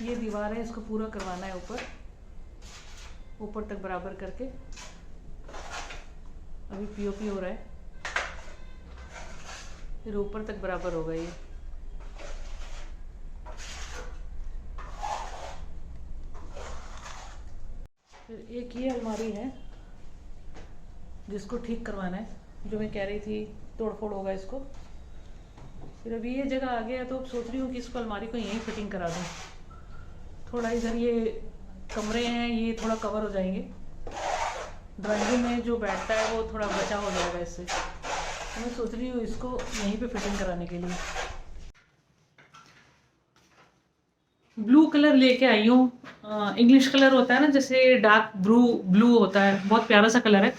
ये दीवार है, इसको पूरा करवाना है ऊपर तक बराबर करके। अभी पीओपी हो रहा है, फिर ऊपर तक बराबर होगा ये। फिर एक ये अलमारी है जिसको ठीक करवाना है, जो मैं कह रही थी तोड़ फोड़ होगा इसको। फिर अभी ये जगह आ गया तो अब सोच रही हूँ कि इसको अलमारी को यहीं फिटिंग करा दूँ। थोड़ा इधर ये कमरे हैं, ये थोड़ा कवर हो जाएंगे। ड्राइंग रूम में जो बैठता है वो थोड़ा बचा हो जाएगा इससे, तो मैं सोच रही हूँ इसको यहीं पे फिटिंग कराने के लिए। ब्लू कलर लेके आई हूँ। इंग्लिश कलर होता है ना, जैसे डार्क ब्लू ब्लू होता है, बहुत प्यारा सा कलर है।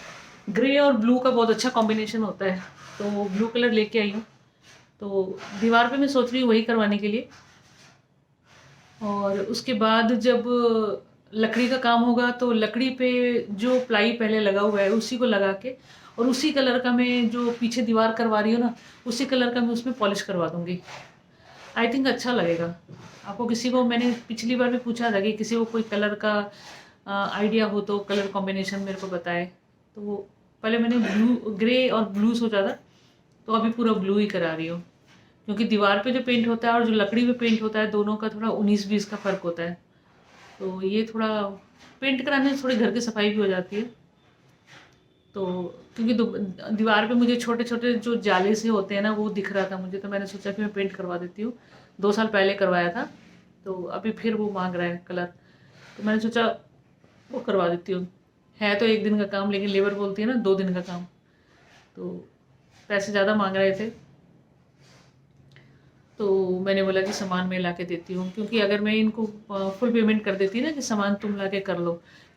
ग्रे और ब्लू का बहुत अच्छा कॉम्बिनेशन होता है, तो ब्लू कलर लेके आई हूँ। तो दीवार पे मैं सोच रही हूँ वही करवाने के लिए। और उसके बाद जब लकड़ी का काम होगा तो लकड़ी पे जो प्लाई पहले लगा हुआ है उसी को लगा के, और उसी कलर का मैं जो पीछे दीवार करवा रही हूँ ना, उसी कलर का मैं उसमें पॉलिश करवा दूंगी। आई थिंक अच्छा लगेगा। आपको किसी को, मैंने पिछली बार भी पूछा था कि किसी को कोई कलर का आइडिया हो तो कलर कॉम्बिनेशन मेरे को बताए। तो वो पहले मैंने ब्लू ग्रे और ब्लू सोचा था, तो अभी पूरा ब्लू ही करा रही हूँ। क्योंकि दीवार पे जो पेंट होता है और जो लकड़ी पे पेंट होता है, दोनों का थोड़ा 19-20 का फ़र्क होता है। तो ये थोड़ा पेंट कराने से थोड़ी घर की सफाई भी हो जाती है। तो क्योंकि दीवार पे मुझे छोटे छोटे जो जाले से होते हैं ना, वो दिख रहा था मुझे, तो मैंने सोचा कि मैं पेंट करवा देती हूँ। 2 साल पहले करवाया था, तो अभी फिर वो मांग रहा है कलर, तो मैंने सोचा वो करवा देती हूँ। है तो 1 दिन का काम, लेकिन लेबर बोलती है ना 2 दिन का काम, तो पैसे ज़्यादा मांग रहे थे। तो मैंने बोला कि सामान मैं ला के देती हूँ, क्योंकि अगर मैं इनको फुल पेमेंट कर देती ना कि सामान तुम ला के कर लो,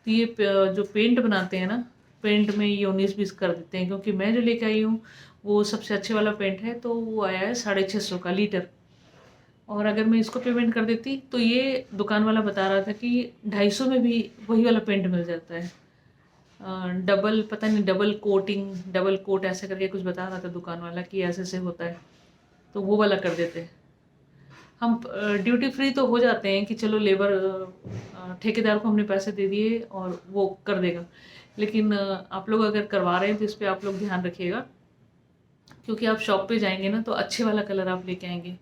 तो ये जो पेंट बनाते हैं ना, पेंट में ये 19-20 कर देते हैं। क्योंकि मैं जो लेके आई हूँ वो सबसे अच्छे वाला पेंट है, तो वो आया है 650 का लीटर। और अगर मैं इसको पेमेंट कर देती तो ये दुकान वाला बता रहा था कि 250 में भी वही वाला पेंट मिल जाता है। डबल पता नहीं, डबल कोटिंग, डबल कोट ऐसे करके कुछ बता रहा था दुकान वाला कि ऐसे से होता है, तो वो वाला कर देते। हम ड्यूटी फ्री तो हो जाते हैं कि चलो लेबर ठेकेदार को हमने पैसे दे दिए और वो कर देगा। लेकिन आप लोग अगर करवा रहे हैं तो इस पर आप लोग ध्यान रखिएगा, क्योंकि आप शॉप पे जाएंगे ना तो अच्छे वाला कलर आप लेके आएंगे,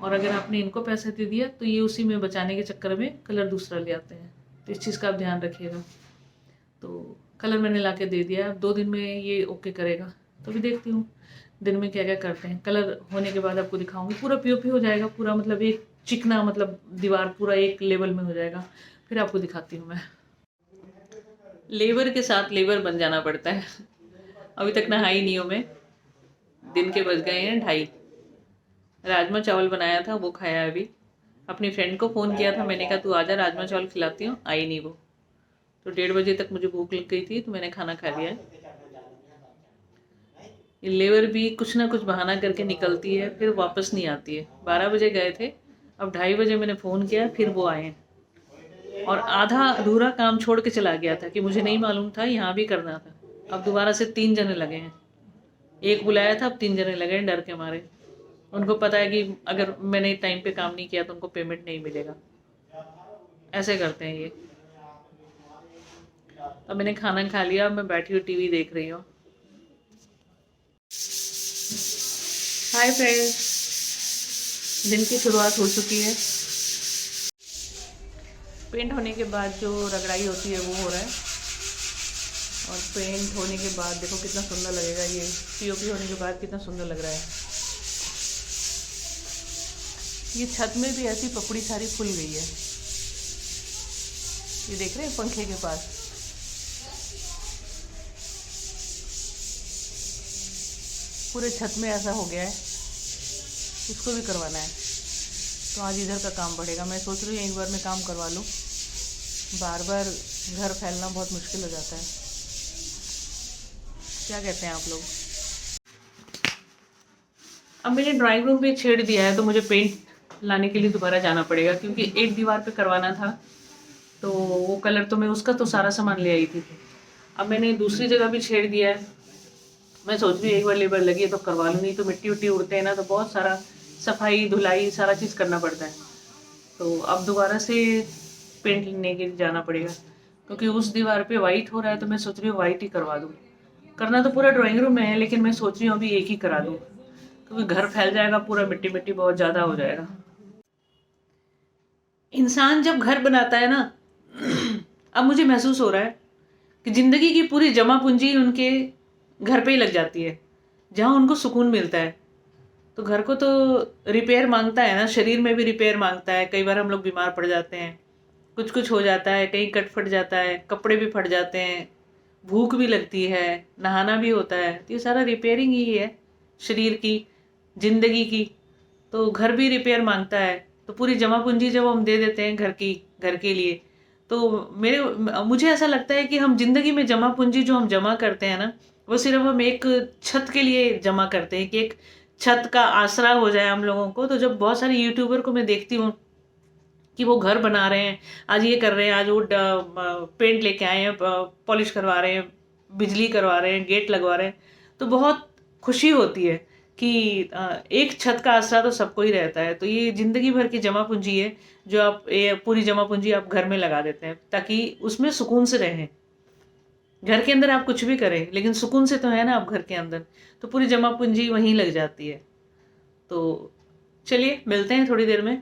और अगर आपने इनको पैसे दे दिया तो ये उसी में बचाने के चक्कर में कलर दूसरा ले आते हैं। तो इस चीज़ का आप ध्यान रखिएगा। तो कलर मैंने ला के दे दिया, अब 2 दिन में ये ओके करेगा। तो अभी देखती हूँ दिन में क्या क्या करते हैं। कलर होने के बाद आपको दिखाऊंगी। पूरा पीओपी हो जाएगा, पूरा मतलब एक चिकना, मतलब दीवार पूरा एक लेवल में हो जाएगा, फिर आपको दिखाती हूँ मैं। लेबर के साथ लेबर बन जाना पड़ता है। अभी तक नहाई नहीं हूँ मैं, दिन के बज गए हैं 2:30। राजमा चावल बनाया था वो खाया अभी। अपनी फ्रेंड को फ़ोन किया था, मैंने कहा तू आजा राजमा चावल खिलाती हूँ, आई नहीं वो। तो 1:30 बजे तक मुझे भूख लग गई थी, तो मैंने खाना खा लिया है। ये लेबर भी कुछ ना कुछ बहाना करके निकलती है, फिर वापस नहीं आती है। 12 बजे गए थे, अब 2:30 बजे मैंने फ़ोन किया, फिर वो आए हैं। और आधा अधूरा काम छोड़ के चला गया था कि मुझे नहीं मालूम था यहाँ भी करना था। अब दोबारा से 3 जने लगे हैं। एक बुलाया था, अब 3 जने लगे हैं डर के मारे। उनको पता है कि अगर मैंने टाइम पे काम नहीं किया तो उनको पेमेंट नहीं मिलेगा। ऐसे करते हैं ये। अब मैंने खाना खा लिया, अब मैं बैठी हुई टीवी देख रही हूँ। हाय फ्रेंड्स, दिन की शुरुआत हो चुकी है। पेंट होने के बाद जो रगड़ाई होती है वो हो रहा है, और पेंट होने के बाद देखो कितना सुंदर लगेगा। ये पीओपी होने के बाद कितना सुंदर लग रहा है। ये छत में भी ऐसी पपड़ी सारी फूल गई है, ये देख रहे हैं पंखे के पास। पूरे छत में ऐसा हो गया है, इसको भी करवाना है। तो आज इधर का काम बढ़ेगा। मैं सोच रही हूँ एक बार में काम करवा लूँ, बार बार घर फैलना बहुत मुश्किल हो जाता है। क्या कहते हैं आप लोग? अब मैंने ड्राइंग रूम भी छेड़ दिया है, तो मुझे पेंट लाने के लिए दोबारा जाना पड़ेगा, क्योंकि एक दीवार पे करवाना था, तो वो कलर तो मैं उसका तो सारा सामान ले आई थी। अब मैंने दूसरी जगह भी छेड़ दिया है। मैं सोच रही हूँ एक बार लेबर लगी है तो करवा लूँ, नहीं तो मिट्टी उट्टी उड़ते हैं ना, तो बहुत सारा सफाई धुलाई सारा चीज़ करना पड़ता है। तो अब दोबारा से पेंट लेने के लिए जाना पड़ेगा, क्योंकि उस दीवार पे वाइट हो रहा है तो मैं सोच रही हूँ वाइट ही करवा दूँ। करना तो पूरा ड्राइंग रूम में है, लेकिन मैं सोच रही हूँ अभी एक ही करा दूँ, क्योंकि घर फैल जाएगा पूरा, मिट्टी मिट्टी बहुत ज़्यादा हो जाएगा। इंसान जब घर बनाता है ना, अब मुझे महसूस हो रहा है कि ज़िंदगी की पूरी जमा पूंजी उनके घर पे ही लग जाती है, जहाँ उनको सुकून मिलता है। तो घर को तो रिपेयर मांगता है ना, शरीर में भी रिपेयर मांगता है। कई बार हम लोग बीमार पड़ जाते हैं, कुछ कुछ हो जाता है, कहीं कट फट जाता है, कपड़े भी फट जाते हैं, भूख भी लगती है, नहाना भी होता है। तो ये सारा रिपेयरिंग ही है शरीर की, ज़िंदगी की। तो घर भी रिपेयर मांगता है। तो पूरी जमा पूंजी जब हम दे देते हैं घर के लिए, तो मुझे ऐसा लगता है कि हम ज़िंदगी में जमा पूंजी जो हम जमा करते हैं ना, वो सिर्फ हम एक छत के लिए जमा करते हैं कि एक छत का आसरा हो जाए हम लोगों को। तो जब बहुत सारे यूट्यूबर को मैं देखती हूँ कि वो घर बना रहे हैं, आज ये कर रहे हैं, आज वो पेंट लेके आए हैं, पॉलिश करवा रहे हैं, बिजली करवा रहे हैं, गेट लगवा रहे हैं, तो बहुत खुशी होती है कि एक छत का आसरा तो सबको ही रहता है। तो ये ज़िंदगी भर की जमा पूंजी है, जो आप ये पूरी जमा पूंजी आप घर में लगा देते हैं, ताकि उसमें सुकून से रहें। घर के अंदर आप कुछ भी करें, लेकिन सुकून से तो है ना आप घर के अंदर। तो पूरी जमा पूंजी वहीं लग जाती है। तो चलिए मिलते हैं थोड़ी देर में।